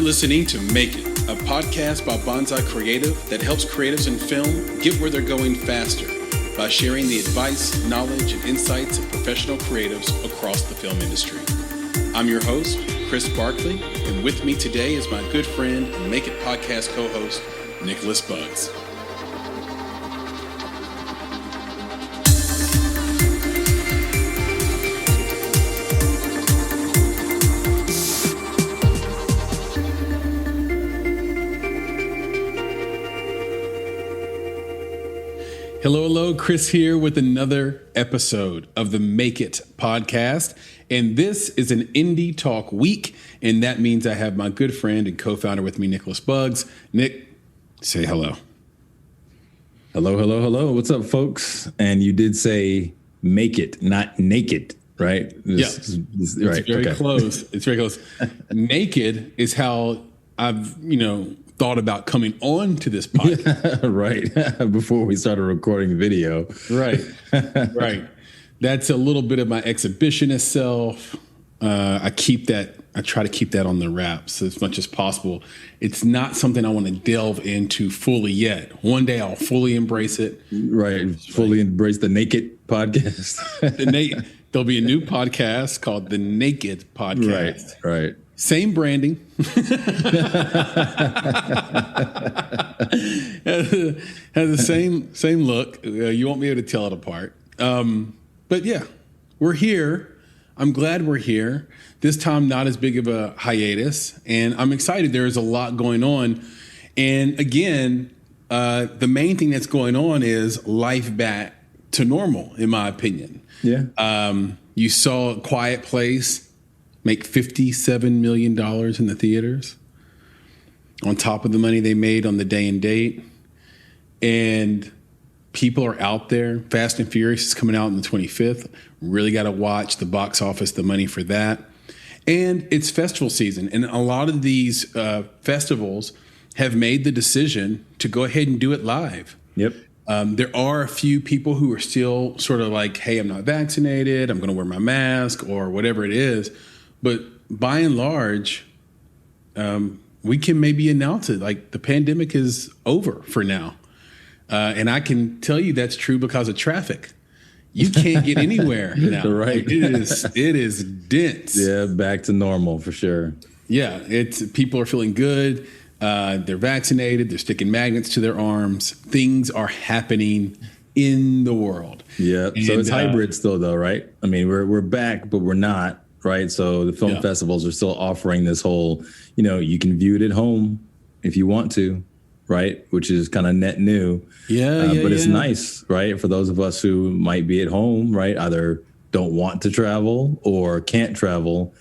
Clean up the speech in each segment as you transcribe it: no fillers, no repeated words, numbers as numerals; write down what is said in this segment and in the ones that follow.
listening to Make It, a podcast by Bonsai Creative that helps creatives in film get where they're going faster by sharing the advice, knowledge, and insights of professional creatives across the film industry. I'm your host, Chris Barkley, and with me today is my good friend and Make It podcast co-host, Nicholas Buggs. Hello, Chris here with another episode of the Make It podcast. And this is an Indie Talk week, and that means I have my good friend and co-founder with me, Nicholas Buggs. Nick, say hello. Hello. What's up, folks? And you did say make it, not naked, right? It's very close. It's very close. Naked is how I've, thought about coming on to this podcast. Right. Before we started recording video. Right. That's a little bit of my exhibitionist self. I try to keep that on the wraps as much as possible. It's not something I want to delve into fully yet. One day I'll fully embrace it. Right. Fully embrace the Naked podcast. There'll be a new podcast called The Naked Podcast. Right. Same branding. Has the same look. You won't be able to tell it apart. But yeah, we're here. I'm glad we're here. This time, not as big of a hiatus. And I'm excited. There is a lot going on. And again, the main thing that's going on is life back to normal, in my opinion. Yeah. You saw A Quiet Place make $57 million in the theaters on top of the money they made on the day and date. And people are out there. Fast and Furious is coming out on the 25th. Really got to watch the box office, the money for that. And it's festival season. And a lot of these festivals have made the decision to go ahead and do it live. Yep. There are a few people who are still sort of like, hey, I'm not vaccinated. I'm going to wear my mask or whatever it is. But by and large, we can maybe announce it like the pandemic is over for now. And I can tell you that's true because of traffic. You can't get anywhere now. Right. It is dense. Yeah, back to normal for sure. Yeah, people are feeling good. They're vaccinated. They're sticking magnets to their arms. Things are happening in the world. Yeah. So it's hybrid still, though, right? I mean, we're back, but we're not. Right. So the film festivals are still offering this whole, you can view it at home if you want to. Right. Which is kind of net new. But it's nice. Right. For those of us who might be at home. Right. Either don't want to travel or can't travel.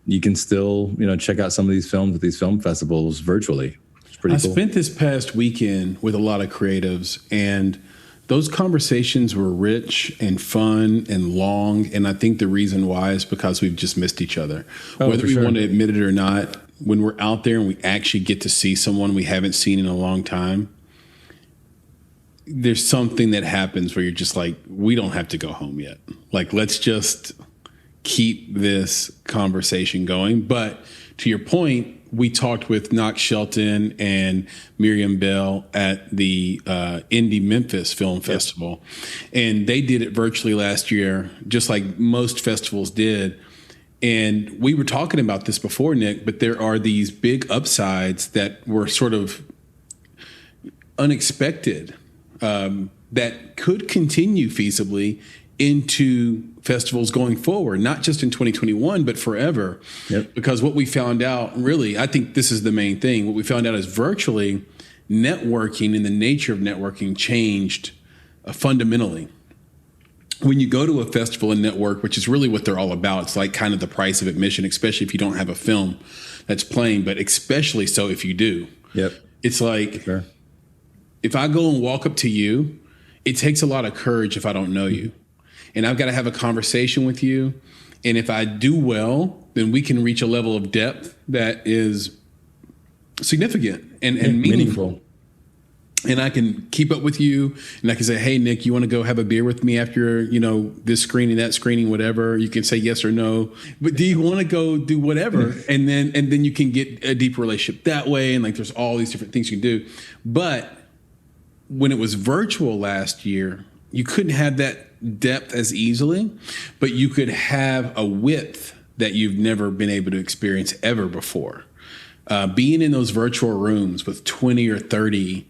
You can still, check out some of these films at these film festivals virtually. It's pretty cool. I spent this past weekend with a lot of creatives, and those conversations were rich and fun and long. And I think the reason why is because we've just missed each other. Whether we want to admit it or not, when we're out there and we actually get to see someone we haven't seen in a long time, there's something that happens where you're just like, we don't have to go home yet. Like, let's just keep this conversation going. But to your point, we talked with Knox Shelton and Miriam Bell at the Indie Memphis Film Festival. And they did it virtually last year, just like most festivals did. And we were talking about this before, Nick, but there are these big upsides that were sort of unexpected that could continue feasibly into festivals going forward, not just in 2021, but forever. Yep. Because what we found out, really, I think this is the main thing. What we found out is virtually networking and the nature of networking changed fundamentally. When you go to a festival and network, which is really what they're all about, it's like kind of the price of admission, especially if you don't have a film that's playing, but especially so if you do. Yep. It's like, if I go and walk up to you, it takes a lot of courage if I don't know you. And I've got to have a conversation with you. And if I do well, then we can reach a level of depth that is significant and meaningful. and I can keep up with you, and I can say, hey, Nick, you want to go have a beer with me after, you know, this screening, that screening, whatever. You can say yes or no. But do you want to go do whatever? And then you can get a deeper relationship that way. And like there's all these different things you can do. But when it was virtual last year, you couldn't have that depth as easily, but you could have a width that you've never been able to experience ever before. Being in those virtual rooms with 20 or 30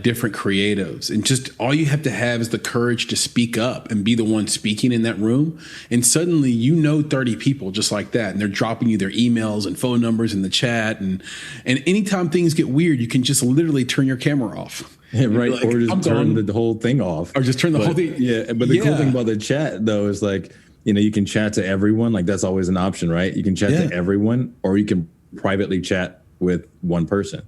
different creatives, and just all you have to have is the courage to speak up and be the one speaking in that room. And suddenly, you know, 30 people just like that, and they're dropping you their emails and phone numbers in the chat. And anytime things get weird, you can just literally turn your camera off. Yeah, right. Like, or just turn the whole thing off. Or just turn the whole thing. Yeah. But the cool thing about the chat, though, is like, you know, you can chat to everyone. Like that's always an option, right? You can chat to everyone, or you can privately chat with one person,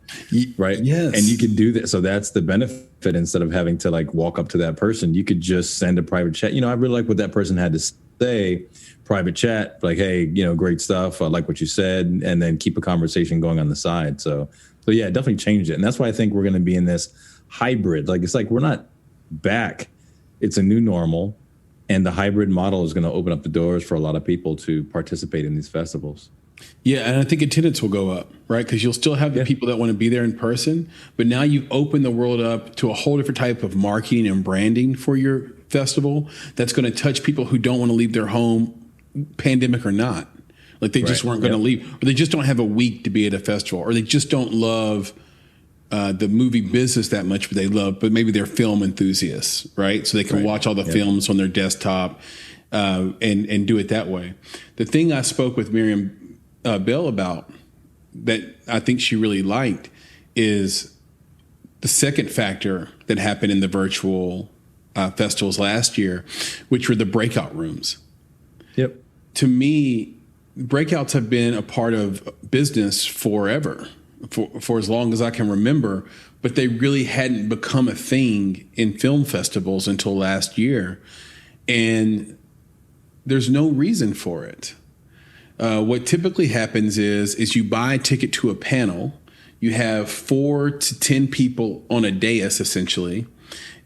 right? Yes. And you can do that. So that's the benefit. Instead of having to like walk up to that person, you could just send a private chat. You know, I really like what that person had to say, private chat, like, hey, you know, great stuff. I like what you said. And then keep a conversation going on the side. So yeah, it definitely changed it. And that's why I think we're going to be in this hybrid. Like, it's like, we're not back. It's a new normal. And the hybrid model is going to open up the doors for a lot of people to participate in these festivals. Yeah, and I think attendance will go up, right? Because you'll still have the people that want to be there in person, but now you've opened the world up to a whole different type of marketing and branding for your festival that's going to touch people who don't want to leave their home, pandemic or not. Like they just weren't going to leave, or they just don't have a week to be at a festival, or they just don't love the movie business that much, but maybe they're film enthusiasts, right? So they can watch all the films on their desktop and do it that way. The thing I spoke with Miriam Bell about that I think she really liked is the second factor that happened in the virtual festivals last year, which were the breakout rooms. Yep. To me, breakouts have been a part of business forever, for as long as I can remember, but they really hadn't become a thing in film festivals until last year. And there's no reason for it. What typically happens is you buy a ticket to a panel, you have 4 to 10 people on a dais essentially,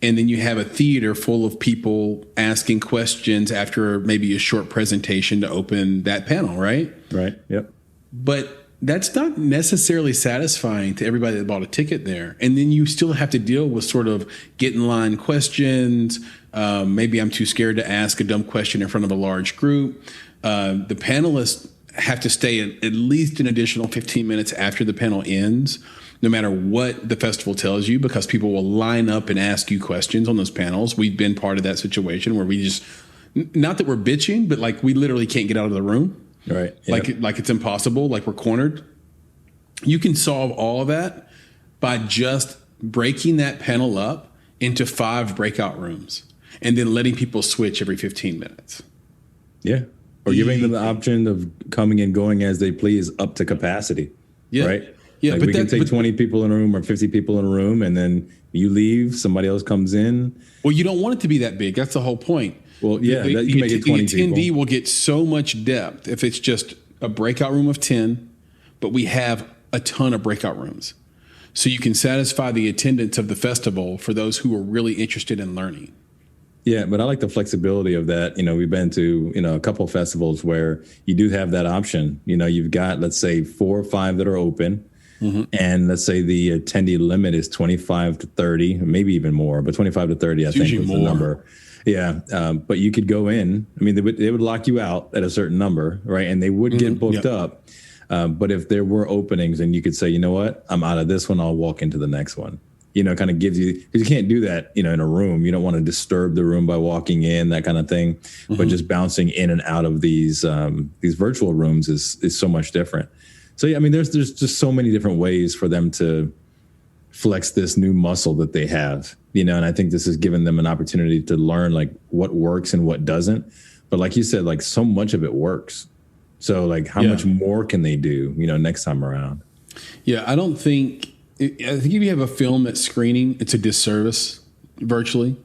and then you have a theater full of people asking questions after maybe a short presentation to open that panel, right? Right, yep. But that's not necessarily satisfying to everybody that bought a ticket there. And then you still have to deal with sort of get in line questions. Maybe I'm too scared to ask a dumb question in front of a large group. The panelists have to stay at least an additional 15 minutes after the panel ends, no matter what the festival tells you, because people will line up and ask you questions on those panels. We've been part of that situation where we just, not that we're bitching, but like we literally can't get out of the room. Right. Yep. Like it's impossible, like we're cornered. You can solve all of that by just breaking that panel up into 5 breakout rooms and then letting people switch every 15 minutes. Yeah. Or giving them the option of coming and going as they please up to capacity. Yeah. Right? Yeah. Like we can take 20 people in a room or 50 people in a room, and then you leave, somebody else comes in. Well, you don't want it to be that big. That's the whole point. Well, yeah, you can make it 20 people. The attendee will get so much depth if it's just a breakout room of 10, but we have a ton of breakout rooms. So you can satisfy the attendance of the festival for those who are really interested in learning. Yeah, but I like the flexibility of that. You know, we've been to, a couple of festivals where you do have that option. You know, you've got, let's say, 4 or 5 that are open. Mm-hmm. And let's say the attendee limit is 25 to 30, maybe even more, but 25 to 30, I think was the number. Yeah. But you could go in. I mean, they would lock you out at a certain number, right? And they would get booked up. But if there were openings and you could say, you know what, I'm out of this one, I'll walk into the next one. Kind of gives you, because you can't do that, in a room. You don't want to disturb the room by walking in, that kind of thing. Mm-hmm. But just bouncing in and out of these virtual rooms is so much different. So, yeah, I mean, there's just so many different ways for them to flex this new muscle that they have, and I think this has given them an opportunity to learn like what works and what doesn't. But like you said, like so much of it works. So like how much more can they do, next time around? Yeah, I think if you have a film that's screening, it's a disservice virtually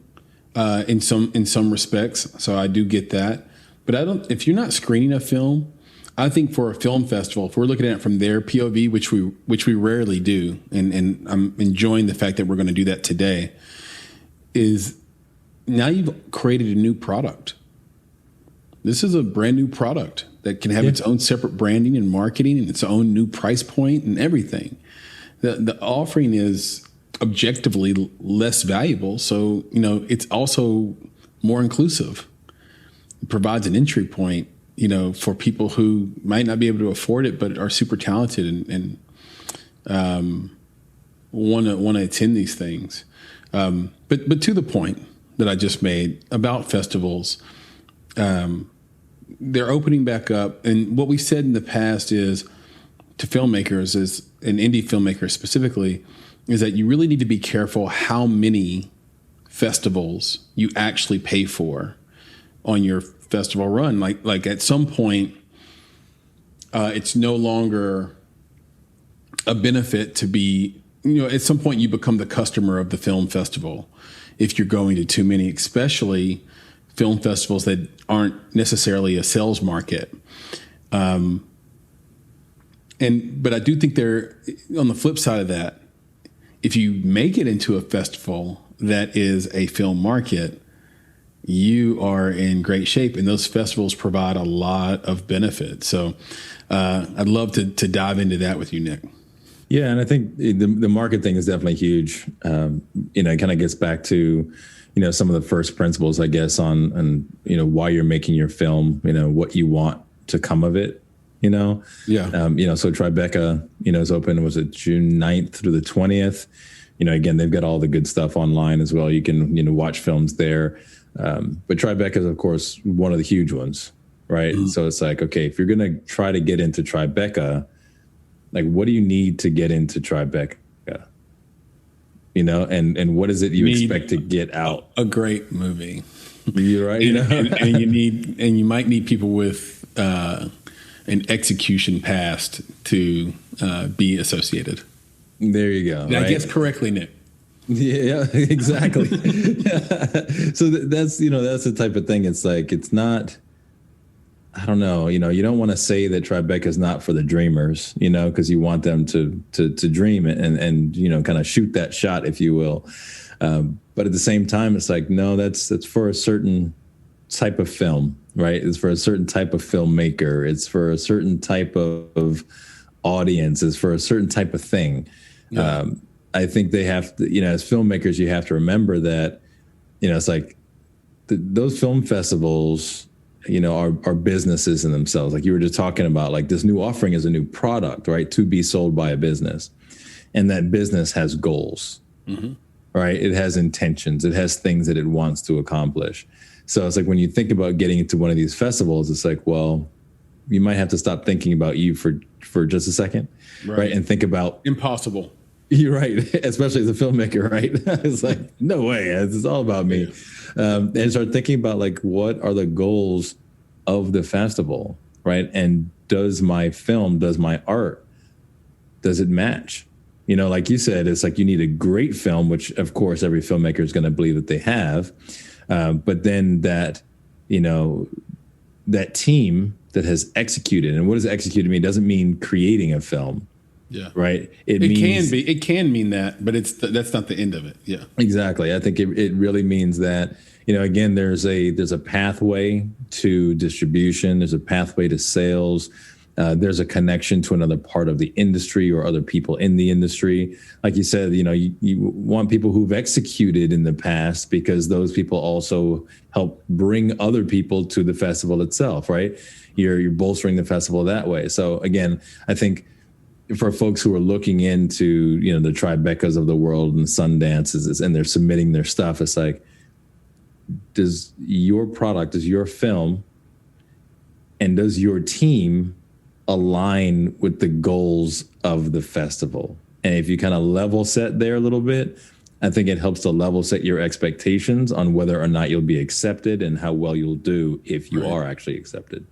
in some respects. So I do get that. But if you're not screening a film, I think for a film festival, if we're looking at it from their POV, which we rarely do, and I'm enjoying the fact that we're going to do that today, is now you've created a new product. This is a brand new product that can have its own separate branding and marketing and its own new price point and everything. The offering is objectively less valuable, so it's also more inclusive. It provides an entry point, for people who might not be able to afford it but are super talented and want to attend these things. But to the point that I just made about festivals, they're opening back up, and what we said in the past is to filmmakers, and indie filmmakers specifically, is that you really need to be careful how many festivals you actually pay for on your festival run. Like at some point, it's no longer a benefit to be, at some point you become the customer of the film festival if you're going to too many, especially film festivals that aren't necessarily a sales market. But I do think on the flip side of that, if you make it into a festival that is a film market, you are in great shape, and those festivals provide a lot of benefit. So I'd love to dive into that with you, Nick. Yeah, and I think the market thing is definitely huge. It kind of gets back to some of the first principles, I guess, on why you're making your film, what you want to come of it, Yeah. So Tribeca, is open, was it June 9th through the 20th? Again, they've got all the good stuff online as well. You can, watch films there. But Tribeca is, of course, one of the huge ones, right? Mm-hmm. So it's like, okay, if you're going to try to get into Tribeca, like, what do you need to get into Tribeca? And what is it you expect to get out? A great movie. You're right. And you might need people with an execution past to be associated. There you go. Did I guess correctly, Nick? Yeah, exactly. So that's the type of thing. It's like, it's not, I don't know, you don't want to say that Tribeca is not for the dreamers, because you want them to dream and kind of shoot that shot, if you will. But at the same time, it's like, no, that's for a certain type of film, right? It's for a certain type of filmmaker. It's for a certain type of audience. It's for a certain type of thing. Yeah. I think they have to, as filmmakers, you have to remember that, it's like those film festivals, are businesses in themselves. Like you were just talking about, like this new offering is a new product, right? To be sold by a business. And that business has goals, mm-hmm. right? It has intentions. It has things that it wants to accomplish. So it's like when you think about getting into one of these festivals, it's like, well, you might have to stop thinking about you for just a second, right? And think about impossible. You're right, especially as a filmmaker, right? It's like, no way, it's all about me. And start thinking about, like, what are the goals of the festival, right? And does my film, does my art, does it match? Like you said, it's like you need a great film, which of course every filmmaker is going to believe that they have. But then that team that has executed, and what does executed mean? It doesn't mean creating a film. Yeah. Right. It can mean that, but that's not the end of it. Yeah. Exactly. I think it really means that, again, there's a pathway to distribution. There's a pathway to sales. There's a connection to another part of the industry or other people in the industry. Like you said, you want people who've executed in the past, because those people also help bring other people to the festival itself. Right. You're bolstering the festival that way. So again, I think, for folks who are looking into, the Tribecas of the world and Sundances, and they're submitting their stuff, it's like, does your product, does your film, and does your team align with the goals of the festival? And if you kind of level set there a little bit, I think it helps to level set your expectations on whether or not you'll be accepted and how well you'll do if you are actually accepted.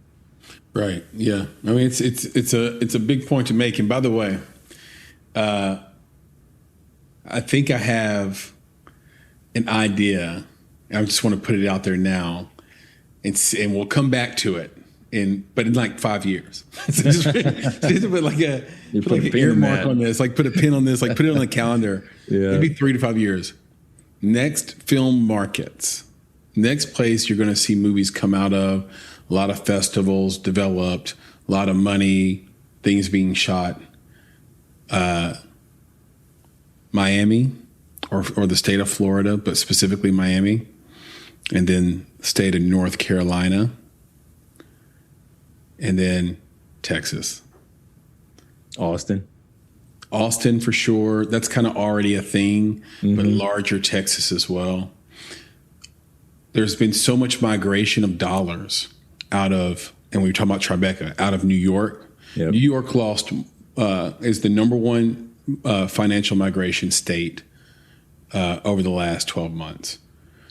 Right. Yeah. I mean, it's a big point to make. And by the way, I think I have an idea. I just want to put it out there now, and we'll come back to it but in like 5 years. So just put like an earmark on this, like put a pin on this, like put it on the calendar. Yeah. Maybe 3 to 5 years. Next film markets. Next place you're going to see movies come out of. A lot of festivals developed, a lot of money, things being shot. Miami or the state of Florida, but specifically Miami. And then the state of North Carolina. And then Texas. Austin for sure. That's kind of already a thing, but larger Texas as well. There's been so much migration of dollars out of, and we were talking about Tribeca, out of New York. Yep. New York lost, is the number one financial migration state over the last 12 months.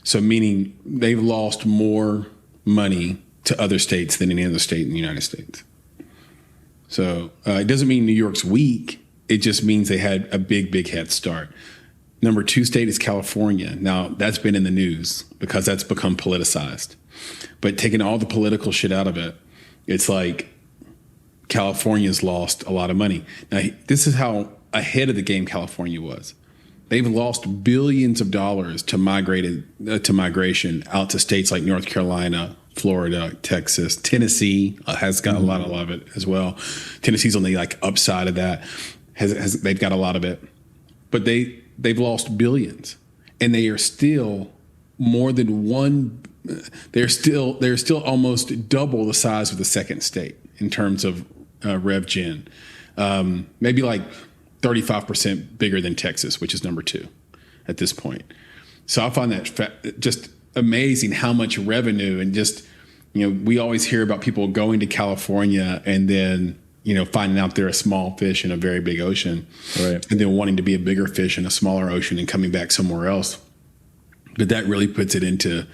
So meaning they've lost more money to other states than any other state in the United States. So it doesn't mean New York's weak. It just means they had a big head start. Number 2 state is California. Now, that's been in the news because that's become politicized. But taking all the political shit out of it, it's like California's lost a lot of money. Now, this is how ahead of the game California was. They've lost billions of dollars to migration out to states like North Carolina, Florida, Texas, Tennessee has got a lot of it as well. Tennessee's on the like upside of that. They've got a lot of it, but they've lost billions, and they are still more than one. They're still almost double the size of the second state in terms of Rev Gen. Maybe like 35% bigger than Texas, which is number 2 at this point. So I find that just amazing how much revenue, and just, we always hear about people going to California and then, finding out they're a small fish in a very big ocean, right, and then wanting to be a bigger fish in a smaller ocean and coming back somewhere else. But that really puts it into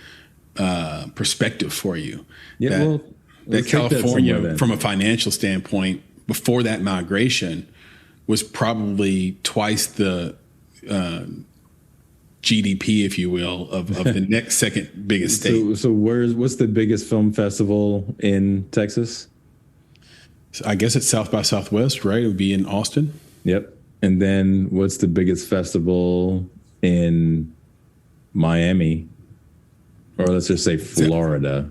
perspective for you. Yeah, that California, from a financial standpoint, before that migration, was probably twice the GDP, if you will, of the next second biggest state. So what's the biggest film festival in Texas? So I guess it's South by Southwest, right? It would be in Austin. Yep. And then what's the biggest festival in Miami? Or let's just say Florida.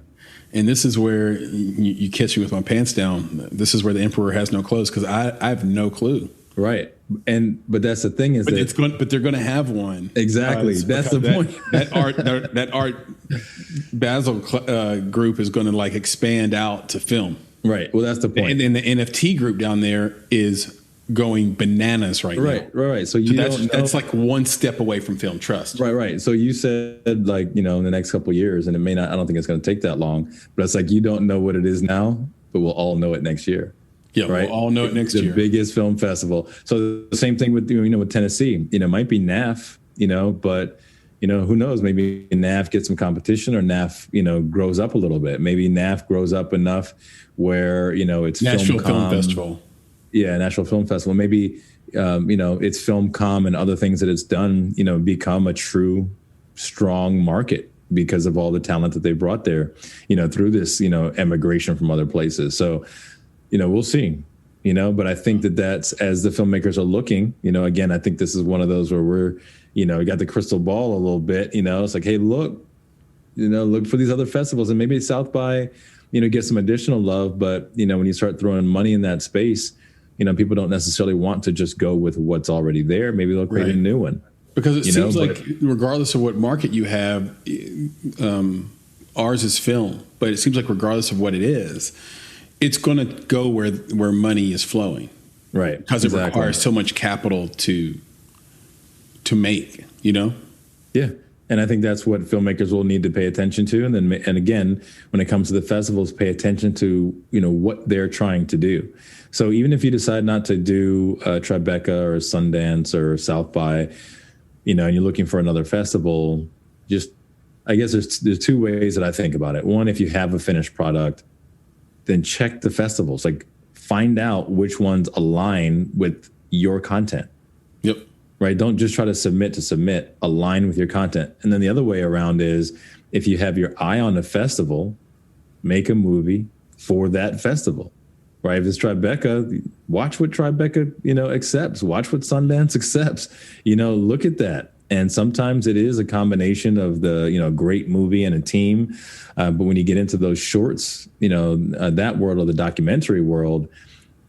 And this is where you catch me with my pants down. This is where the emperor has no clothes, because I have no clue. Right. But that's the thing is but they're going to have one. Exactly. That's the point. that art Basel group is going to like expand out to film. Right. Well, that's the point. And then the NFT group down there is going bananas right now. Right. So that's like one step away from film, trust. Right. So you said like, in the next couple of years, and I don't think it's going to take that long, but it's like, you don't know what it is now, but we'll all know it next year. Yeah, right? We'll all know it next year. The biggest film festival. So the same thing with, with Tennessee, it might be NAF, but, who knows? Maybe NAF gets some competition, or NAF, grows up a little bit. Maybe NAF grows up enough where, it's Nashville Film Festival. Yeah, Nashville Film Festival. Maybe, it's Filmcom and other things that it's done, become a true, strong market because of all the talent that they brought there, through this, emigration from other places. So, we'll see, but I think that's, as the filmmakers are looking, again, I think this is one of those where we're, we got the crystal ball a little bit, it's like, hey, look for these other festivals, and maybe South by, get some additional love. But, when you start throwing money in that space, people don't necessarily want to just go with what's already there. Maybe they'll create a new one. Because it seems like regardless of what market you have, ours is film, but it seems like regardless of what it is, it's going to go where money is flowing. Right. Because it requires so much capital to make, Yeah. And I think that's what filmmakers will need to pay attention to. And again, when it comes to the festivals, pay attention to, what they're trying to do. So even if you decide not to do Tribeca or Sundance or South by, and you're looking for another festival, I guess there's 2 ways that I think about it. One, if you have a finished product, then check the festivals, like find out which ones align with your content. Yep. Right. Don't just try to submit, align with your content. And then the other way around is, if you have your eye on a festival, make a movie, for that festival, right? If it's Tribeca, watch what Tribeca, accepts. Watch what Sundance accepts. Look at that. And sometimes it is a combination of the, great movie and a team. But when you get into those shorts, that world or the documentary world,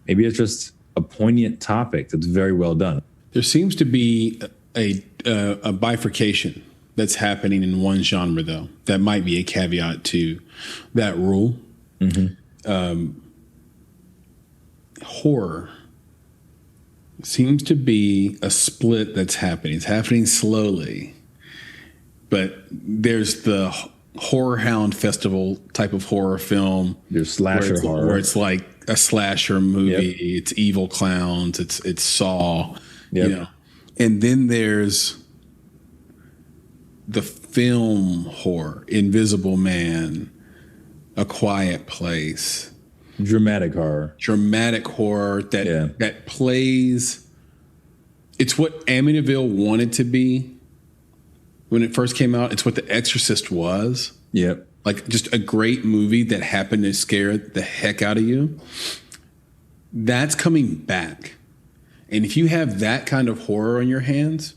maybe it's just a poignant topic that's very well done. There seems to be a bifurcation that's happening in one genre, though. That might be a caveat to that rule. Horror seems to be a split that's happening. It's happening slowly, but there's the Horror Hound Festival type of horror film. There's slasher horror, where it's like a slasher movie. Yep. It's evil clowns. It's Saw. Yep. And then there's the film horror, Invisible Man, A Quiet Place. Dramatic horror that plays. It's what Amityville wanted to be when it first came out. It's what The Exorcist was. Yep. Like just a great movie that happened to scare the heck out of you. That's coming back. And if you have that kind of horror on your hands,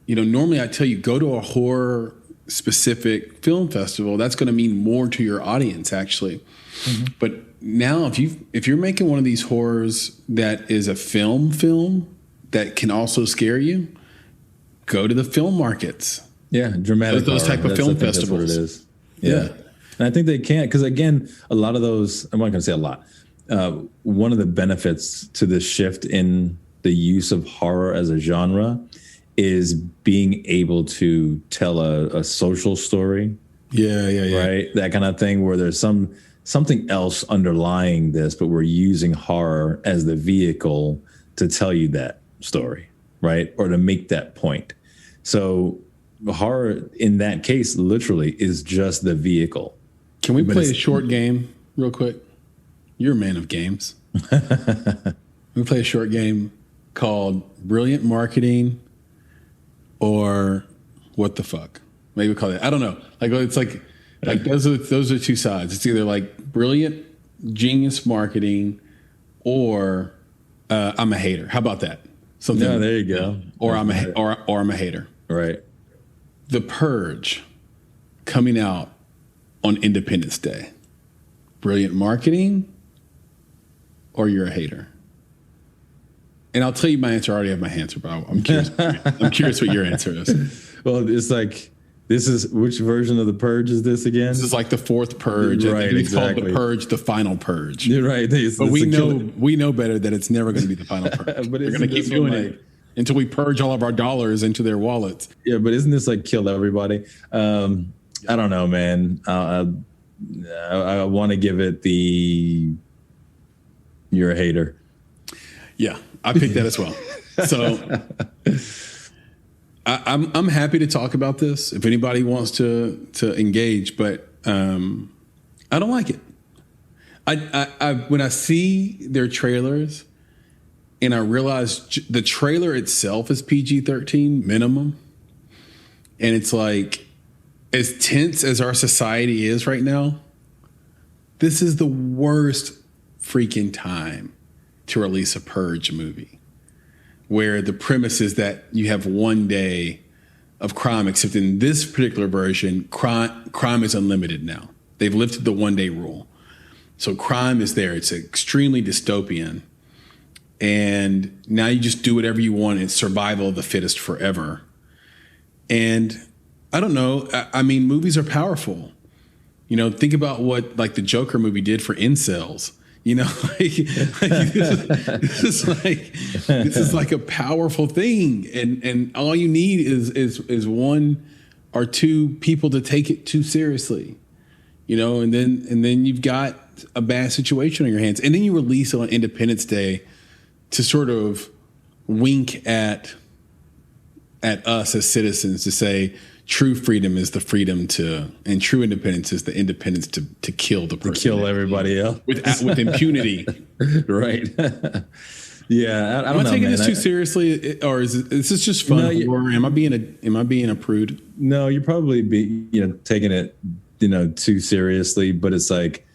normally I tell you, go to a horror specific film festival. That's going to mean more to your audience, actually. Mm-hmm. But now if you're making one of these horrors that is a film that can also scare you, go to the film markets. Yeah, dramatic those type of film festivals. That's what it is. Yeah. And I think they can't, because again, a lot of those, I'm not going to say a lot. One of the benefits to this shift in the use of horror as a genre is being able to tell a social story. Yeah. Right? That kind of thing where there's something else underlying this, but we're using horror as the vehicle to tell you that story, right? Or to make that point. So horror in that case literally is just the vehicle. Can we play a short game real quick? You're a man of games. We play a short game called Brilliant Marketing or What the Fuck. Maybe we call it. I don't know. It's like those are two sides. It's either like brilliant, genius marketing, or I'm a hater. How about that? Something. Yeah, there you go. Or I'm a hater. Right. The Purge coming out on Independence Day. Brilliant marketing, or you're a hater. And I'll tell you my answer. I already have my answer, but I'm curious. I'm curious what your answer is. Well, it's like, this is, which version of the Purge is this again? This is like the fourth Purge. Right, it's exactly. called the Purge, the final Purge. You're right. But we know better that it's never going to be the final Purge. But we're going to keep doing it until we purge all of our dollars into their wallets. Yeah, but isn't this like kill everybody? I don't know, man. I want to give it the you're a hater. Yeah, I picked that as well. So I'm happy to talk about this if anybody wants to engage, but I don't like it. I when I see their trailers and I realize the trailer itself is PG-13 minimum, and it's like, as tense as our society is right now, this is the worst freaking time to release a Purge movie, where the premise is that you have one day of crime, except in this particular version, crime is unlimited now. They've lifted the one-day rule. So crime is there. It's extremely dystopian. And now you just do whatever you want. It's survival of the fittest forever. And I don't know. I mean, movies are powerful. Think about what like the Joker movie did for incels. This is like a powerful thing, and all you need is one or two people to take it too seriously, and then you've got a bad situation on your hands, and then you release it on Independence Day to sort of wink at us as citizens, to say true freedom is the freedom to, and true independence is the independence to kill the person. To kill everybody else. With impunity. Right. Yeah. I don't know, am I taking this too seriously, or is this just fun? Or am I being a prude? No, you're probably taking it, too seriously, but it's like,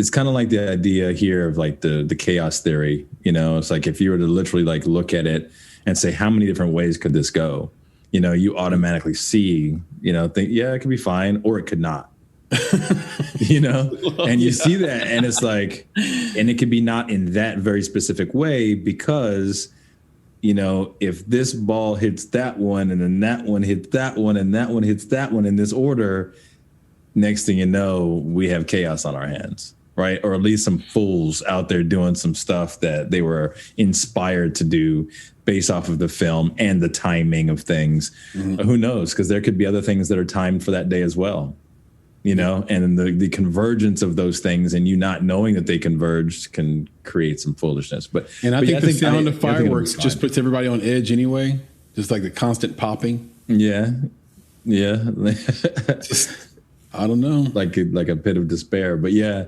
it's kind of like the idea here of like the chaos theory. You know, it's like if you were to literally like look at it and say, how many different ways could this go? You know, you automatically see, you know, think, yeah, it could be fine, or it could not. You know, and you see that, and it's like, and it could be not in that very specific way, because, you know, if this ball hits that one, and then that one hits that one, and that one hits that one in this order, next thing you know, we have chaos on our hands, right? Or at least some fools out there doing some stuff that they were inspired to do based off of the film and the timing of things. Mm-hmm. Who knows? Because there could be other things that are timed for that day as well, you know, and the convergence of those things and you not knowing that they converged can create some foolishness. But I think the sound of fireworks just puts everybody on edge anyway, just like the constant popping. Yeah. Just, I don't know. Like a pit of despair. But yeah,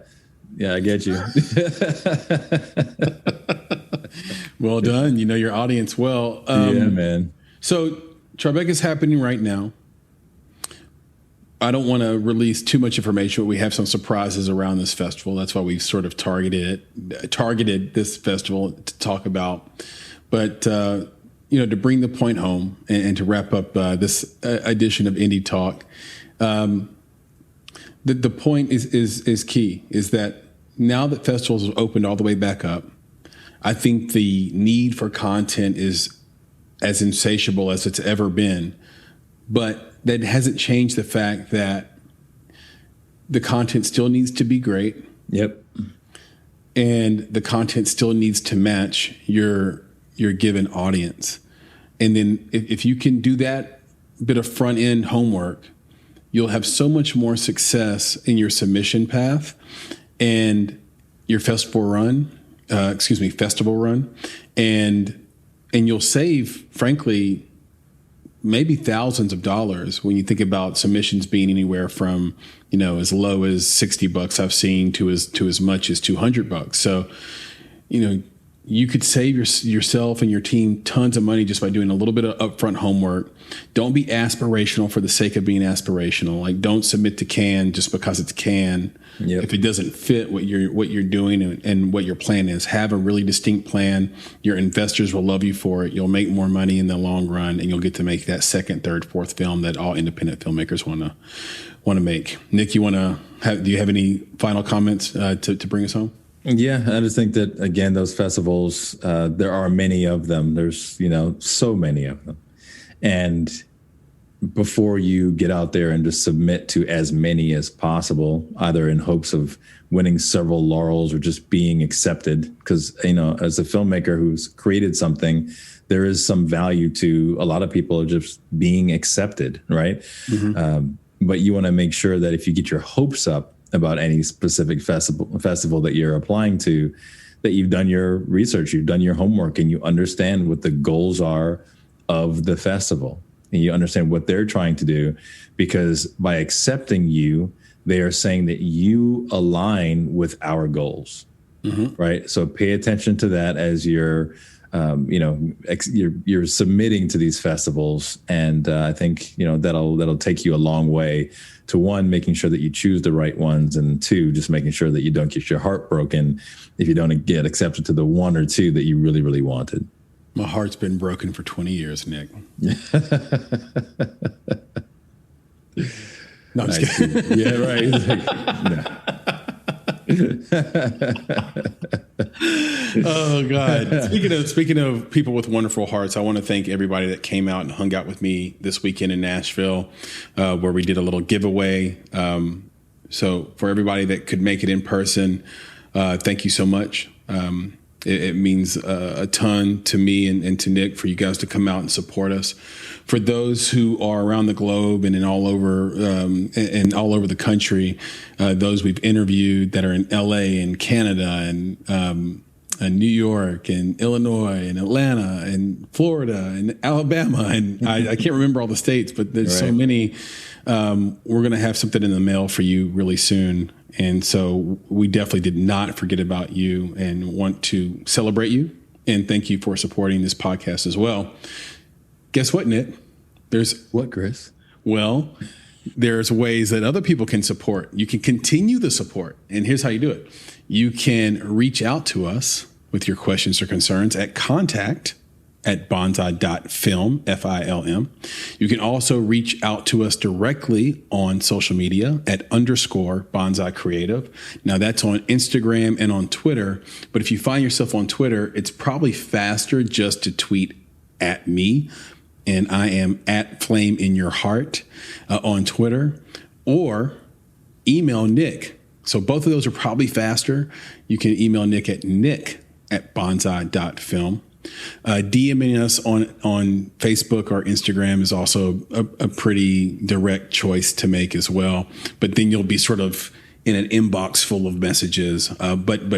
I get you. Well done. You know your audience well. Yeah, man. So Tribeca's happening right now. I don't want to release too much information, but we have some surprises around this festival. That's why we've sort of targeted this festival to talk about. But, you know, to bring the point home and to wrap up this edition of Indie Talk, the point is key, is that now that festivals have opened all the way back up, I think the need for content is as insatiable as it's ever been. But that hasn't changed the fact that the content still needs to be great. Yep. And the content still needs to match your given audience. And then if you can do that bit of front end homework, you'll have so much more success in your submission path and your festival run, and you'll save, frankly, maybe thousands of dollars when you think about submissions being anywhere from, you know, as low as $60 I've seen to as much as $200. So, you know, you could save yourself and your team tons of money just by doing a little bit of upfront homework. Don't be aspirational for the sake of being aspirational. Like, don't submit to Cannes just because it's Cannes. Yep. If it doesn't fit what you're doing and what your plan is, have a really distinct plan. Your investors will love you for it. You'll make more money in the long run, and you'll get to make that second, third, fourth film that all independent filmmakers want to make. Nick, do you have any final comments to bring us home? Yeah, I just think that, again, those festivals, there are many of them. There's, you know, so many of them. And before you get out there and just submit to as many as possible, either in hopes of winning several laurels or just being accepted, because, you know, as a filmmaker who's created something, there is some value to a lot of people just being accepted, right? Mm-hmm. But you want to make sure that if you get your hopes up about any specific festival that you're applying to, that you've done your research, you've done your homework, and you understand what the goals are of the festival. And you understand what they're trying to do, because by accepting you, they are saying that you align with our goals, mm-hmm. right? So pay attention to that as you're submitting to these festivals. And I think, you know, that'll take you a long way to, one, making sure that you choose the right ones, and two, just making sure that you don't get your heart broken if you don't get accepted to the one or two that you really, really wanted. My heart's been broken for 20 years, Nick. No, I'm just kidding. Yeah, right. Oh, God. Speaking of people with wonderful hearts, I want to thank everybody that came out and hung out with me this weekend in Nashville, where we did a little giveaway. So for everybody that could make it in person, thank you so much. It means a ton to me and to Nick for you guys to come out and support us. For those who are around the globe and all over the country, those we've interviewed that are in LA and Canada and New York and Illinois and Atlanta and Florida and Alabama, and I can't remember all the states, but there's so many. We're going to have something in the mail for you really soon. And so we definitely did not forget about you and want to celebrate you and thank you for supporting this podcast as well. Guess what, Nick? What, Chris? Well, there's ways that other people can support. You can continue the support. And here's how you do it. You can reach out to us with your questions or concerns at contact@bonsai.film, F-I-L-M. You can also reach out to us directly on social media at _Bonsai Creative. Now that's on Instagram and on Twitter. But if you find yourself on Twitter, it's probably faster just to tweet at me. And I am at Flame in Your Heart on Twitter, or email Nick. So both of those are probably faster. You can email Nick at nick@bonsai.film. DMing us on Facebook or Instagram is also a pretty direct choice to make as well. But then you'll be sort of in an inbox full of messages. But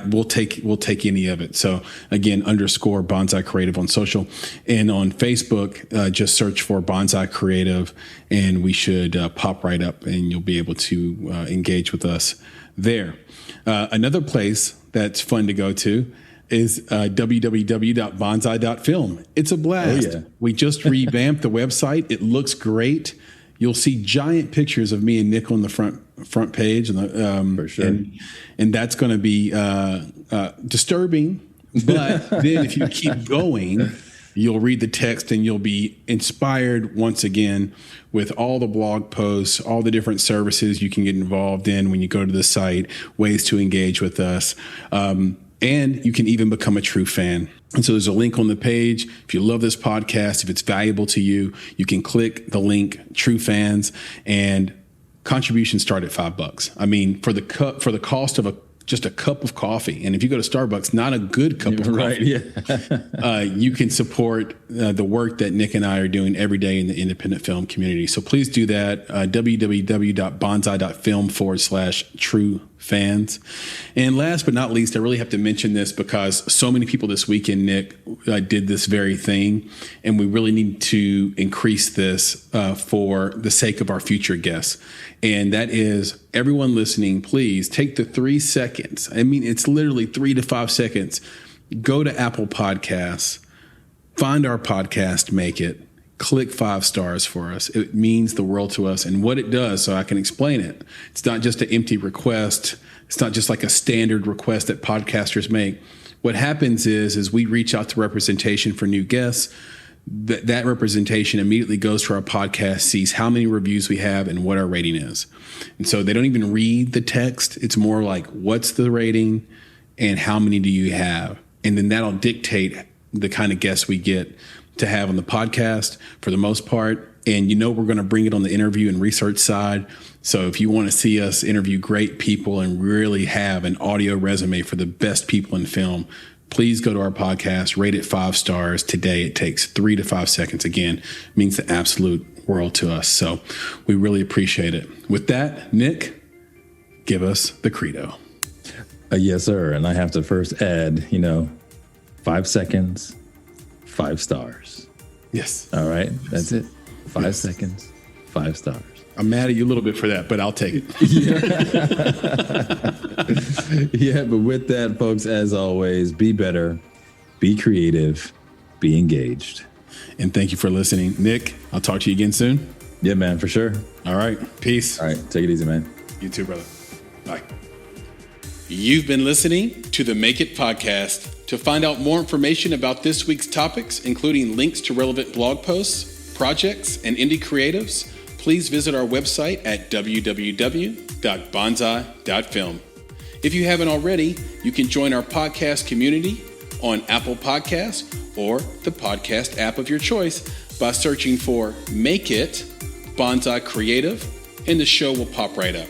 we'll take any of it. So again, _Bonsai Creative on social, and on Facebook, just search for Bonsai Creative, and we should pop right up, and you'll be able to engage with us there. Another place that's fun to go to is www.bonsai.film. It's a blast. Oh, yeah. We just revamped the website. It looks great. You'll see giant pictures of me and Nick on the front page, and for sure. And that's going to be disturbing. But then, if you keep going, you'll read the text and you'll be inspired once again with all the blog posts, all the different services you can get involved in when you go to the site, ways to engage with us. And you can even become a true fan. And so there's a link on the page. If you love this podcast, if it's valuable to you, you can click the link, True Fans, and contributions start at $5. I mean, for the cost of just a cup of coffee. And if you go to Starbucks, not a good cup of coffee. Right, yeah. You can support the work that Nick and I are doing every day in the independent film community. So please do that. www.bonsai.film/true fans. And last but not least, I really have to mention this because so many people this weekend, Nick, did this very thing. And we really need to increase this for the sake of our future guests. And that is, everyone listening, please take the 3 seconds. I mean, it's literally 3 to 5 seconds. Go to Apple Podcasts, find our podcast, Make It, click 5 stars for us. It means the world to us. And what it does, so I can explain it, it's not just an empty request. It's not just like a standard request that podcasters make. What happens is we reach out to representation for new guests. That representation immediately goes to our podcast, sees how many reviews we have and what our rating is. And so they don't even read the text. It's more like, what's the rating and how many do you have? And then that'll dictate the kind of guests we get to have on the podcast for the most part. And we're going to bring it on the interview and research side. So if you want to see us interview great people and really have an audio resume for the best people in film, please go to our podcast, rate it 5 stars today. It takes 3 to 5 seconds. Again, means the absolute world to us. So we really appreciate it. With that, Nick, give us the credo. Yes, sir. And I have to first add, 5 seconds, 5 stars. Yes. All right. That's it. 5 seconds, 5 stars. I'm mad at you a little bit for that, but I'll take it. Yeah, but with that, folks, as always, be better, be creative, be engaged. And thank you for listening. Nick, I'll talk to you again soon. Yeah, man, for sure. All right. Peace. All right. Take it easy, man. You too, brother. Bye. You've been listening to the Make It podcast. To find out more information about this week's topics, including links to relevant blog posts, projects, and indie creatives, please visit our website at www.bonsai.film. If you haven't already, you can join our podcast community on Apple Podcasts or the podcast app of your choice by searching for Make It Bonsai Creative, and the show will pop right up.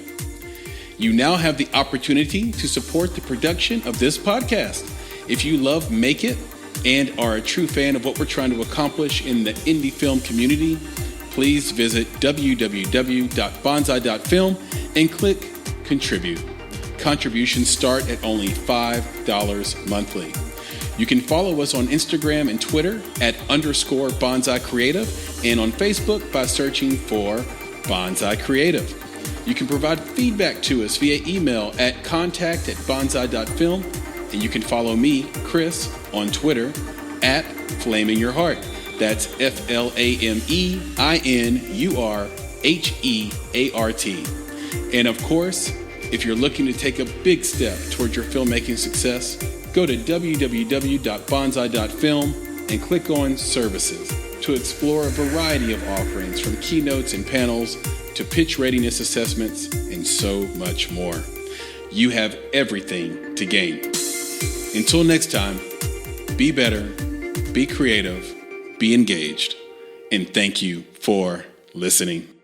You now have the opportunity to support the production of this podcast. If you love Make It and are a true fan of what we're trying to accomplish in the indie film community, please visit www.bonsai.film and click Contribute. Contributions start at only $5 monthly. You can follow us on Instagram and Twitter at _Bonsai Creative, and on Facebook by searching for Bonsai Creative. You can provide feedback to us via email at contact@bonsai.film, and you can follow me, Chris, on Twitter at Flame in Your Heart. That's FLAMEINUR HEART. And of course, if you're looking to take a big step towards your filmmaking success, go to www.bonsai.film and click on Services to explore a variety of offerings from keynotes and panels to pitch readiness assessments and so much more. You have everything to gain. Until next time, be better, be creative, be engaged, and thank you for listening.